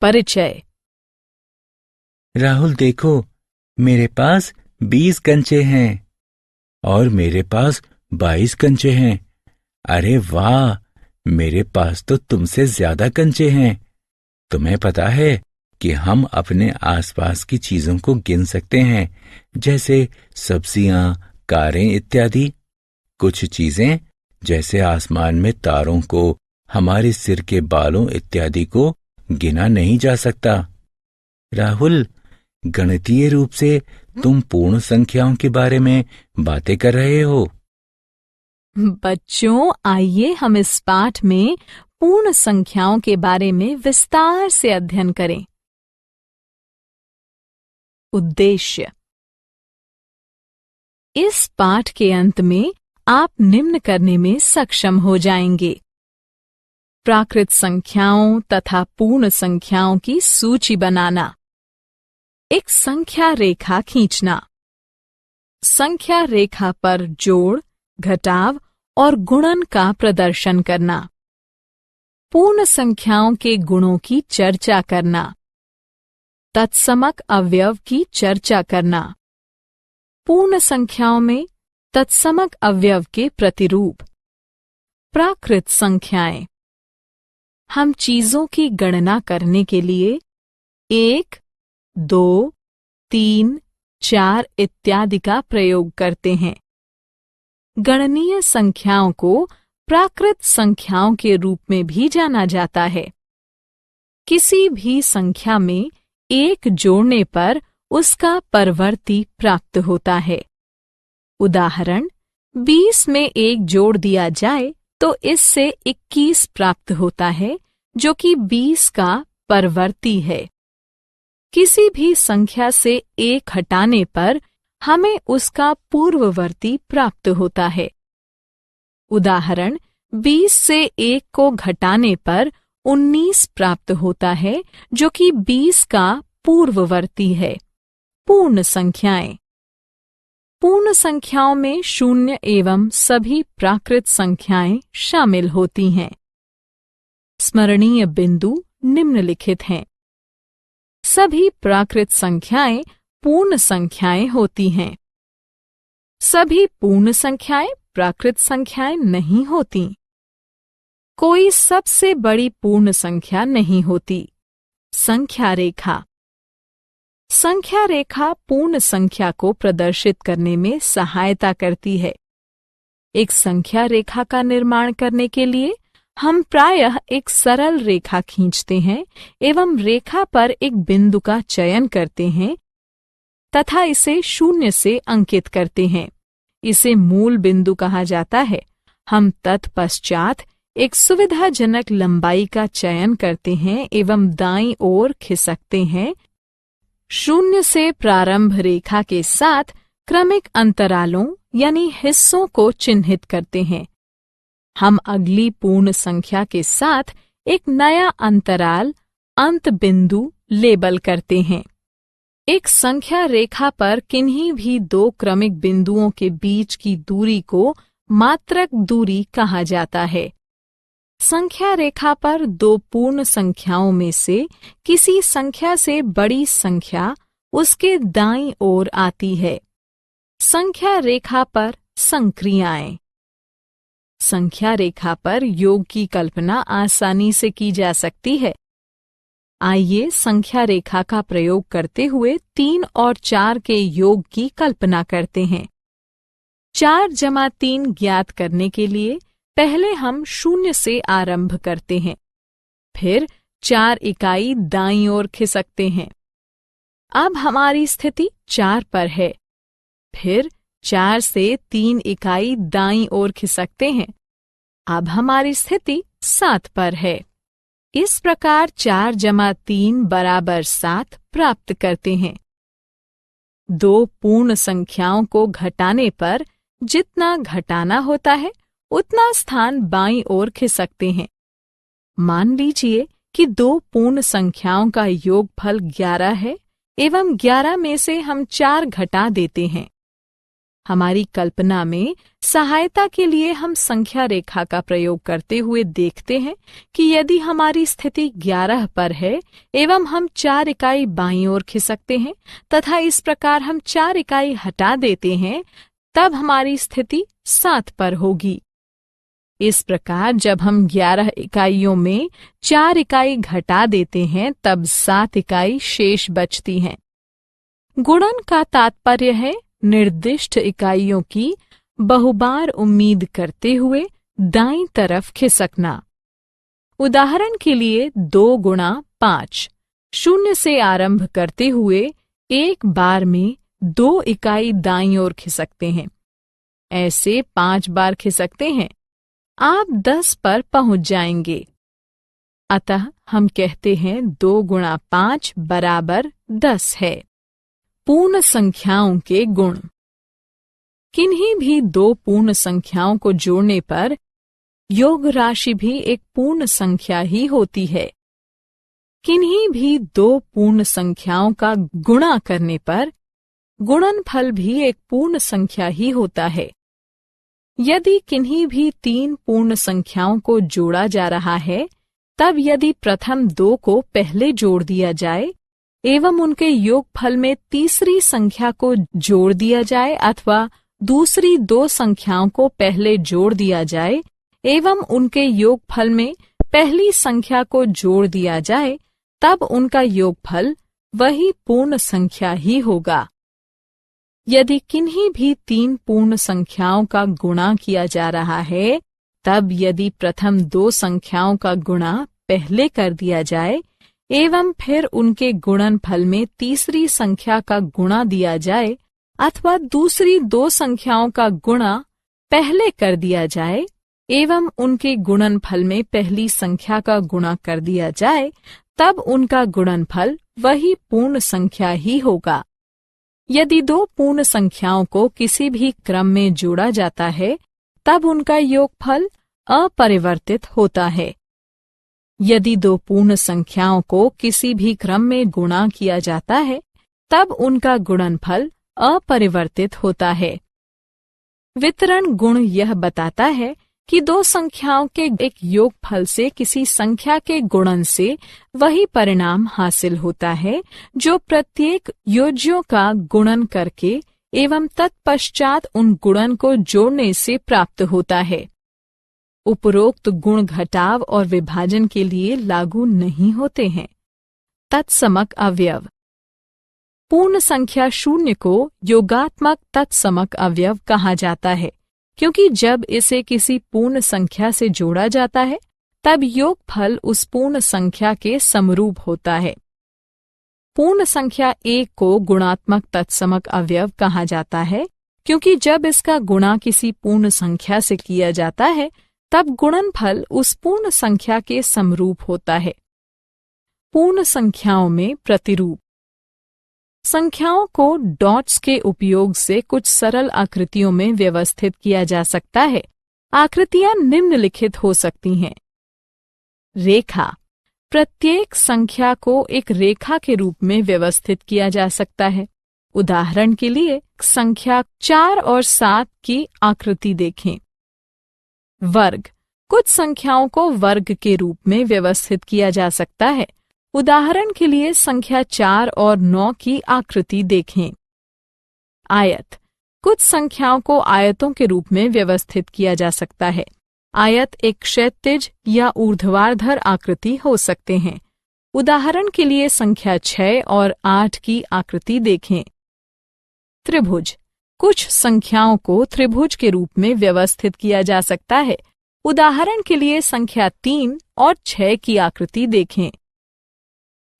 परिचय। राहुल देखो, मेरे पास 20 कंचे हैं और मेरे पास 22 कंचे हैं। अरे वाह, मेरे पास तो तुमसे ज्यादा कंचे हैं। तुम्हें पता है कि हम अपने आसपास की चीजों को गिन सकते हैं, जैसे सब्जियां, कारें इत्यादि। कुछ चीजें जैसे आसमान में तारों को, हमारे सिर के बालों इत्यादि को गिना नहीं जा सकता। राहुल, गणितीय रूप से तुम पूर्ण संख्याओं के बारे में बातें कर रहे हो। बच्चों, आइए हम इस पाठ में पूर्ण संख्याओं के बारे में विस्तार से अध्ययन करें। उद्देश्य। इस पाठ के अंत में आप निम्न करने में सक्षम हो जाएंगे: प्राकृत संख्याओं तथा पूर्ण संख्याओं की सूची बनाना, एक संख्या रेखा खींचना, संख्या रेखा पर जोड़, घटाव और गुणन का प्रदर्शन करना, पूर्ण संख्याओं के गुणों की चर्चा करना, तत्समक अवयव की चर्चा करना, पूर्ण संख्याओं में तत्समक अवयव के प्रतिरूप, प्राकृत संख्याएं। हम चीजों की गणना करने के लिए 1, 2, 3, 4 इत्यादि का प्रयोग करते हैं। गणनीय संख्याओं को प्राकृत संख्याओं के रूप में भी जाना जाता है। किसी भी संख्या में 1 जोड़ने पर उसका परवर्ती प्राप्त होता है। उदाहरण, 20 में 1 जोड़ दिया जाए तो इससे 21 प्राप्त होता है, जो कि 20 का परवर्ती है। किसी भी संख्या से 1 हटाने पर हमें उसका पूर्ववर्ती प्राप्त होता है। उदाहरण, 20 से 1 को घटाने पर 19 प्राप्त होता है, जो कि 20 का पूर्ववर्ती है। पूर्ण संख्याएं। पूर्ण संख्याओं में शून्य एवं सभी प्राकृत संख्याएं शामिल होती हैं। स्मरणीय बिंदु निम्नलिखित हैं। सभी प्राकृत संख्याएं पूर्ण संख्याएं होती हैं। सभी पूर्ण संख्याएं प्राकृत संख्याएं नहीं होती। कोई सबसे बड़ी पूर्ण संख्या नहीं होती। संख्या रेखा। संख्या रेखा पूर्ण संख्या को प्रदर्शित करने में सहायता करती है। एक संख्या रेखा का निर्माण करने के लिए हम प्रायः एक सरल रेखा खींचते हैं एवं रेखा पर एक बिंदु का चयन करते हैं तथा इसे 0 से अंकित करते हैं। इसे मूल बिंदु कहा जाता है। हम तत्पश्चात एक सुविधाजनक लंबाई का चयन करते हैं एवं दाईं ओर खिसकते हैं। 0 से प्रारंभ रेखा के साथ क्रमिक अंतरालों यानी हिस्सों को चिन्हित करते हैं। हम अगली पूर्ण संख्या के साथ एक नया अंतराल, अंत बिंदु लेबल करते हैं। एक संख्या रेखा पर किन्हीं भी 2 क्रमिक बिंदुओं के बीच की दूरी को मात्रक दूरी कहा जाता है। संख्या रेखा पर 2 पूर्ण संख्याओं में से किसी संख्या से बड़ी संख्या उसके दाईं ओर आती है। संख्या रेखा पर संक्रियाएं। संख्या रेखा पर योग की कल्पना आसानी से की जा सकती है। आइए संख्या रेखा का प्रयोग करते हुए 3 और 4 के योग की कल्पना करते हैं। 4 जमा 3 ज्ञात करने के लिए पहले हम 0 से आरंभ करते हैं, फिर 4 इकाई दाईं ओर खिसकते हैं। अब हमारी स्थिति 4 पर है। फिर 4 से 3 इकाई दाईं ओर खिसकते हैं। अब हमारी स्थिति 7 पर है। इस प्रकार 4 जमा 3 बराबर 7 प्राप्त करते हैं। 2 पूर्ण संख्याओं को घटाने पर जितना घटाना होता है उतना स्थान बाईं ओर खिसकते हैं। मान लीजिए कि 2 पूर्ण संख्याओं का योगफल 11 है एवं 11 में से हम 4 घटा देते हैं। हमारी कल्पना में सहायता के लिए हम संख्या रेखा का प्रयोग करते हुए देखते हैं कि यदि हमारी स्थिति 11 पर है एवं हम 4 इकाई बाईं ओर खिसकते हैं तथा इस प्रकार हम 4 इकाई हटा देते हैं, तब हमारी स्थिति 7 पर होगी। इस प्रकार जब हम 11 इकाइयों में 4 इकाई घटा देते हैं तब 7 इकाई शेष बचती हैं। गुणन का तात्पर्य है निर्दिष्ट इकाइयों की बहुबार उम्मीद करते हुए दाईं तरफ खिसकना। उदाहरण के लिए 2 गुणा 5 0 से आरंभ करते हुए एक बार में 2 इकाई दाईं ओर खिसकते हैं। ऐसे 5 बार खिसकते हैं, आप 10 पर पहुंच जाएंगे। अतः हम कहते हैं 2 गुणा 5 बराबर 10 है। पूर्ण संख्याओं के गुण। किन्हीं भी 2 पूर्ण संख्याओं को जोड़ने पर योग राशि भी एक पूर्ण संख्या ही होती है। किन्हीं भी 2 पूर्ण संख्याओं का गुणा करने पर गुणनफल भी एक पूर्ण संख्या ही होता है। यदि किन्हीं भी 3 पूर्ण संख्याओं को जोड़ा जा रहा है, तब यदि प्रथम 2 को पहले जोड़ दिया जाए एवं उनके योगफल में तीसरी संख्या को जोड़ दिया जाए अथवा दूसरी 2 संख्याओं को पहले जोड़ दिया जाए एवं उनके योगफल में पहली संख्या को जोड़ दिया जाए, तब उनका योगफल वही पूर्ण संख्या ही होगा। यदि किन्हीं भी 3 पूर्ण संख्याओं का गुणा किया जा रहा है, तब यदि प्रथम 2 संख्याओं का गुणा पहले कर दिया जाए एवं फिर उनके गुणनफल में तीसरी संख्या का गुणा दिया जाए अथवा दूसरी 2 संख्याओं का गुणा पहले कर दिया जाए एवं उनके गुणनफल में पहली संख्या का गुणा कर दिया जाए, तब उनका गुणनफल वही पूर्ण संख्या ही होगा। यदि 2 पूर्ण संख्याओं को किसी भी क्रम में जोड़ा जाता है, तब उनका योगफल अपरिवर्तित होता है। यदि 2 पूर्ण संख्याओं को किसी भी क्रम में गुणा किया जाता है, तब उनका गुणनफल अपरिवर्तित होता है। वितरण गुण यह बताता है कि 2 संख्याओं के एक योगफल से किसी संख्या के गुणन से वही परिणाम हासिल होता है जो प्रत्येक योज्यों का गुणन करके एवं तत्पश्चात उन गुणन को जोड़ने से प्राप्त होता है। उपरोक्त गुण घटाव और विभाजन के लिए लागू नहीं होते हैं। तत्समक अवयव। पूर्ण संख्या 0 को योगात्मक तत्समक अवयव कहा जाता है, क्योंकि जब इसे किसी पूर्ण संख्या से जोड़ा जाता है तब योगफल उस पूर्ण संख्या के समरूप होता है। पूर्ण संख्या 1 को गुणात्मक तत्समक अवयव कहा जाता है, क्योंकि जब इसका गुणा किसी पूर्ण संख्या से किया जाता है तब गुणनफल उस पूर्ण संख्या के समरूप होता है। पूर्ण संख्याओं में प्रतिरूप। संख्याओं को डॉट्स के उपयोग से कुछ सरल आकृतियों में व्यवस्थित किया जा सकता है। आकृतियां निम्नलिखित हो सकती हैं। रेखा। प्रत्येक संख्या को एक रेखा के रूप में व्यवस्थित किया जा सकता है। उदाहरण के लिए संख्या 4 और 7 की आकृति देखें। वर्ग। कुछ संख्याओं को वर्ग के रूप में व्यवस्थित किया जा सकता है। उदाहरण के लिए संख्या 4 और 9 की आकृति देखें। आयत। कुछ संख्याओं को आयतों के रूप में व्यवस्थित किया जा सकता है। आयत एक क्षैतिज या ऊर्ध्वाधर आकृति हो सकते हैं। उदाहरण के लिए संख्या 6 और 8 की आकृति देखें। त्रिभुज। कुछ संख्याओं को त्रिभुज के रूप में व्यवस्थित किया जा सकता है। उदाहरण के लिए संख्या 3 और 6 की आकृति देखें।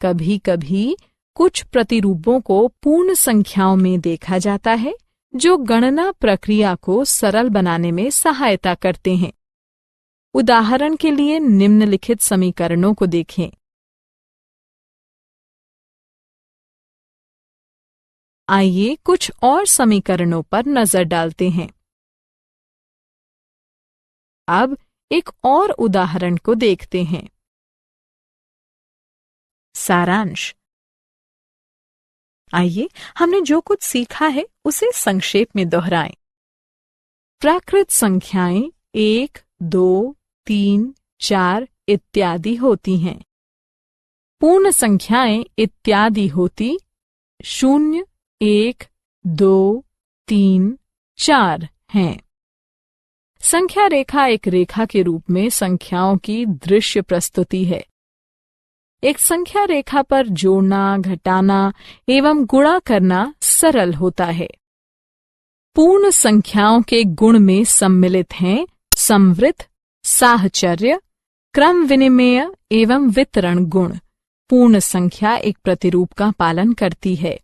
कभी कभी कुछ प्रतिरूपों को पूर्ण संख्याओं में देखा जाता है, जो गणना प्रक्रिया को सरल बनाने में सहायता करते हैं। उदाहरण के लिए निम्नलिखित समीकरणों को देखें। आइए कुछ और समीकरणों पर नजर डालते हैं। अब एक और उदाहरण को देखते हैं। सारांश। आइए हमने जो कुछ सीखा है उसे संक्षेप में दोहराएं। प्राकृत संख्याएं 1, 2, 3, 4 इत्यादि होती हैं। पूर्ण संख्याएं इत्यादि होती 0, 1, 2, 3, 4 हैं। संख्या रेखा एक रेखा के रूप में संख्याओं की दृश्य प्रस्तुति है। एक संख्या रेखा पर जोड़ना, घटाना एवं गुणा करना सरल होता है। पूर्ण संख्याओं के गुण में सम्मिलित हैं संवृत, साहचर्य, क्रम विनिमेय एवं वितरण गुण। पूर्ण संख्या एक प्रतिरूप का पालन करती है।